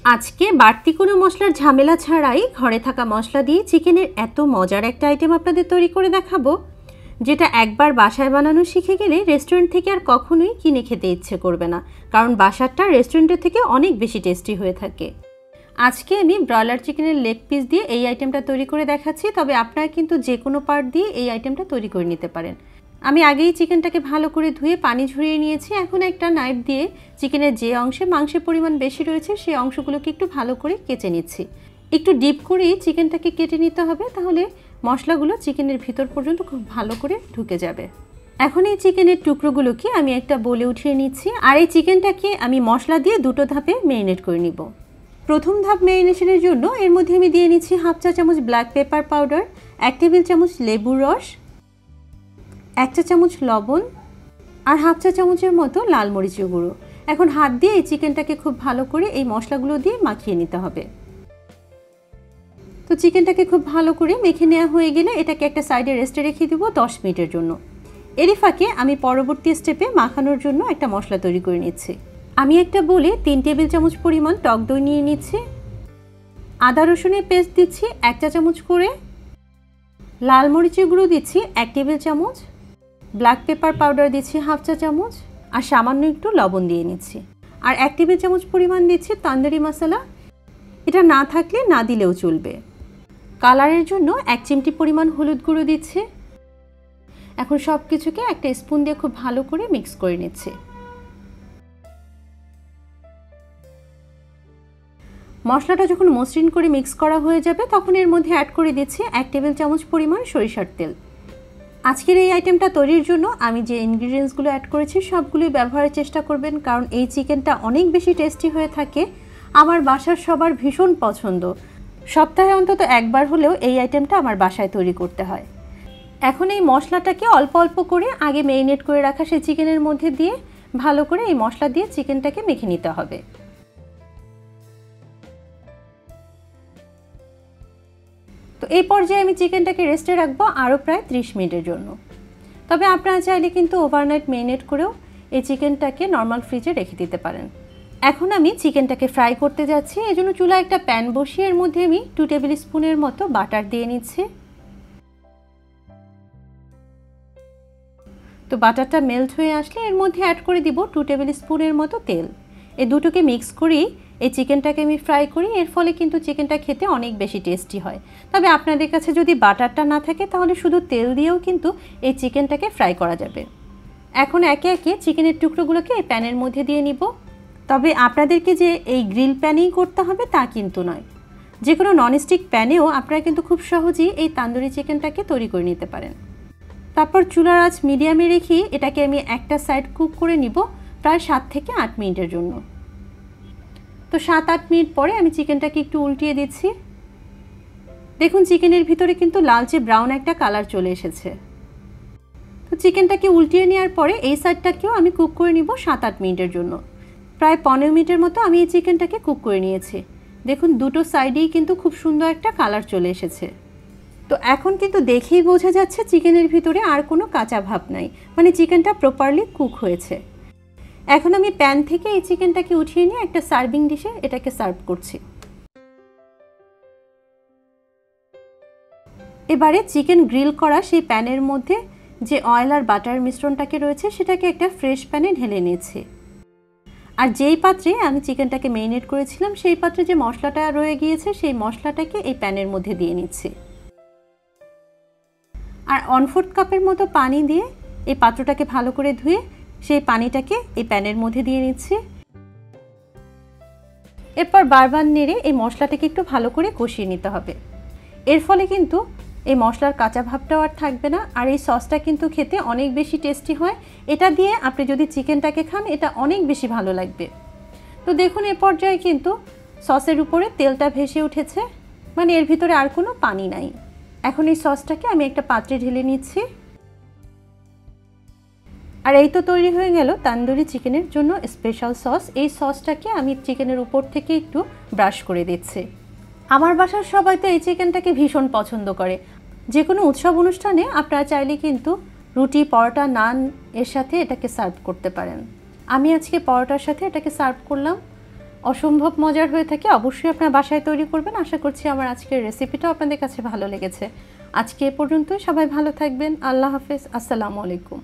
আজকে বাড়তি কোনো মশলার ঝামেলা ছাড়াই ঘরে থাকা মশলা দিয়ে চিকেনের এত মজার একটা আইটেম আপনাদের তৈরি করে দেখাবো, যেটা একবার বাসায় বানানো শিখে গেলে রেস্টুরেন্ট থেকে আর কখনোই কিনে খেতে ইচ্ছে করবে না, কারণ বাসারটা রেস্টুরেন্টের থেকে অনেক বেশি টেস্টি হয়ে থাকে। আজকে আমি ব্রয়লার চিকেনের লেগ পিস দিয়ে এই আইটেমটা তৈরি করে দেখাচ্ছি, তবে আপনারা কিন্তু যে কোনো পার্ট দিয়ে এই আইটেমটা তৈরি করে নিতে পারেন। আমি আগেই চিকেনটাকে ভালো করে ধুয়ে পানি ঝরিয়ে নিয়েছি। এখন একটা নাইফ দিয়ে চিকেনের যে অংশে মাংসের পরিমাণ বেশি রয়েছে সেই অংশগুলোকে একটু ভালো করে কেটে নিচ্ছি। একটু ডিপ করেই চিকেনটাকে কেটে নিতে হবে, তাহলে মশলাগুলো চিকেনের ভিতর পর্যন্ত খুব ভালো করে ঢুকে যাবে। এখন এই চিকেনের টুকরোগুলোকে আমি একটা বোলে উঠিয়ে নিচ্ছি, আর এই চিকেনটাকে আমি মশলা দিয়ে দুটো ধাপে ম্যারিনেট করে নিব। প্রথম ধাপ ম্যারিনেশনের জন্য এর মধ্যে আমি দিয়ে নিচ্ছি হাফ চা চামচ ব্ল্যাক পেপার পাউডার, 1 টেবিল চামচ লেবুর রস, 1 চা চামচ লবণ আর হাফ চা চামচের মতো লাল মরিচের গুঁড়ো। এখন হাত দিয়ে এই চিকেনটাকে খুব ভালো করে এই মশলাগুলো দিয়ে মাখিয়ে নিতে হবে। তো চিকেনটাকে খুব ভালো করে মেখে নেওয়া হয়ে গেলে এটাকে একটা সাইডে রেস্টে রেখে দেবো 10 মিনিটের জন্য। এরই ফাঁকে আমি পরবর্তী স্টেপে মাখানোর জন্য একটা মশলা তৈরি করে নিচ্ছি। আমি একটা বলে 3 টেবিল চামচ পরিমাণ টক দই নিয়ে নিচ্ছি, আদা রসুনের পেস্ট দিচ্ছি 1 চা চামচ করে, লাল মরিচের গুঁড়ো দিচ্ছি 1 টেবিল চামচ, ব্ল্যাক পেপার পাউডার দিচ্ছি হাফ চা চামচ, আর সামান্য একটু লবণ দিয়ে নিচ্ছি। আর 1 টেবিল চামচ পরিমাণ দিচ্ছি তন্দুরি মশলা, এটা না থাকলে না দিলেও চলবে। কালারের জন্য 1 চিমটি পরিমাণ হলুদ গুঁড়ো দিচ্ছি। এখন সব কিছুকে একটা স্পুন দিয়ে খুব ভালো করে মিক্স করে নিচ্ছি। মশলাটা যখন মসৃণ করে মিক্স করা হয়ে যাবে তখন এর মধ্যে অ্যাড করে দিচ্ছি 1 টেবিল চামচ পরিমাণ সরিষার তেল। আজকের এই আইটেমটা তৈরির জন্য আমি যে ইনগ্রিডিয়েন্টসগুলো অ্যাড করেছি সবগুলোই ব্যবহারের চেষ্টা করবেন, কারণ এই চিকেনটা অনেক বেশি টেস্টি হয়ে থাকে। আমার বাসার সবার ভীষণ পছন্দ, সপ্তাহে অন্তত একবার হলেও এই আইটেমটা আমার বাসায় তৈরি করতে হয়। এখন এই মশলাটাকে অল্প অল্প করে আগে ম্যারিনেট করে রাখা সেই চিকেনের মধ্যে দিয়ে ভালো করে এই মশলা দিয়ে চিকেনটাকে মেখে নিতে হবে। তো এই পর্যায়ে আমি চিকেনটাকে রেস্টে রাখবো আরও প্রায় 30 মিনিটের জন্য। তবে আপনারা চাইলে কিন্তু ওভারনাইট ম্যারিনেট করেও এই চিকেনটাকে নর্মাল ফ্রিজে রেখে দিতে পারেন। এখন আমি চিকেনটাকে ফ্রাই করতে যাচ্ছি। এই জন্য চুলায় একটা প্যান বসিয়ে এর মধ্যে আমি 2 টেবিল স্পুনের মতো বাটার দিয়ে নিচ্ছি। তো বাটারটা মেল্ট হয়ে আসলে এর মধ্যে অ্যাড করে দিব 2 টেবিল স্পুনের মতো তেল। এই দুটোকে মিক্স করেই এই চিকেনটাকে আমি ফ্রাই করি, এর ফলে কিন্তু চিকেনটা খেতে অনেক বেশি টেস্টি হয়। তবে আপনাদের কাছে যদি বাটারটা না থাকে তাহলে শুধু তেল দিয়েও কিন্তু এই চিকেনটাকে ফ্রাই করা যাবে। এখন একে একে চিকেনের টুকরোগুলোকে এই প্যানের মধ্যে দিয়ে নিব। তবে আপনাদেরকে যে এই গ্রিল প্যানেই করতে হবে তা কিন্তু নয়, যে কোনো ননস্টিক প্যানেও আপনারা কিন্তু খুব সহজেই এই তান্দুরি চিকেনটাকে তৈরি করে নিতে পারেন। তারপর চুলার আঁচ মিডিয়ামে রেখে এটাকে আমি একটা সাইড কুক করে নিব প্রায় 7 থেকে 8 মিনিটের জন্য। তো 7-8 মিনিট পরে আমি চিকেনটাকে একটু উল্টিয়ে দিচ্ছি। দেখুন চিকেনের ভিতরে কিন্তু লালচে ব্রাউন একটা কালার চলে এসেছে। তো চিকেনটাকে উল্টিয়ে নেওয়ার পরে এই সাইডটাকেও আমি কুক করে নিব 7-8 মিনিটের জন্য। প্রায় 15 মিনিটের মতো আমি এই চিকেনটাকে কুক করে নিয়েছি। দেখুন দুটো সাইডেই কিন্তু খুব সুন্দর একটা কালার চলে এসেছে। তো এখন কিন্তু দেখেই বোঝা যাচ্ছে চিকেনের ভিতরে আর কোনো কাঁচা ভাব নাই, মানে চিকেনটা প্রপারলি কুক হয়েছে। এখন আমি প্যান থেকে এই চিকেনটাকে উঠিয়ে নিয়ে একটা সার্ভিং ডিশে এটাকে সার্ভ করছি। এবারে চিকেন গ্রিল করা সেই প্যানের মধ্যে যে অয়েল আর বাটার মিশ্রণটাকে রয়েছে সেটাকে একটা ফ্রেশ প্যানে ঢেলে নিয়েছি। আর যেই পাত্রে আমি চিকেনটাকে ম্যারিনেট করেছিলাম সেই পাত্রে যে মশলাটা রয়ে গিয়েছে সেই মশলাটাকে এই প্যানের মধ্যে দিয়ে নিচ্ছি। আর 1/4 কাপের মতো পানি দিয়ে এই পাত্রটাকে ভালো করে ধুয়ে সেই পানিটাকে এই প্যানের মধ্যে দিয়ে নিচ্ছি। এরপর বারবার নেড়ে এই মশলাটাকে একটু ভালো করে কষিয়ে নিতে হবে। এর ফলে কিন্তু এই মশলার কাঁচা ভাবটাও আর থাকবে না, আর এই সসটা কিন্তু খেতে অনেক বেশি টেস্টি হয়। এটা দিয়ে আপনি যদি চিকেনটাকে খান এটা অনেক বেশি ভালো লাগবে। তো দেখুন এ পর্যায়ে কিন্তু সসের উপরে তেলটা ভেসে উঠেছে, মানে এর ভিতরে আর কোনো পানি নাই। এখন এই সসটাকে আমি একটা পাত্রে ঢেলে নিচ্ছি। আর এই তো তৈরি হয়ে গেল তান্দুরি চিকেনের জন্য স্পেশাল সস। এই সসটাকে আমি চিকেনের উপর থেকে একটু ব্রাশ করে দিচ্ছি। আমার বাসার সবাই তো এই চিকেনটাকে ভীষণ পছন্দ করে। যে কোনো উৎসব অনুষ্ঠানে আপনারা চাইলে কিন্তু রুটি, পরোটা, নান এর সাথে এটাকে সার্ভ করতে পারেন। আমি আজকে পরোটার সাথে এটাকে সার্ভ করলাম। অসম্ভব মজার হয়ে থাকে। অবশ্যই আপনার বাসায় তৈরি করবেন। আশা করছি আমার আজকের রেসিপিটাও আপনাদের কাছে ভালো লেগেছে। আজকে এ পর্যন্তই। সবাই ভালো থাকবেন। আল্লাহ হাফেজ। আসসালামু আলাইকুম।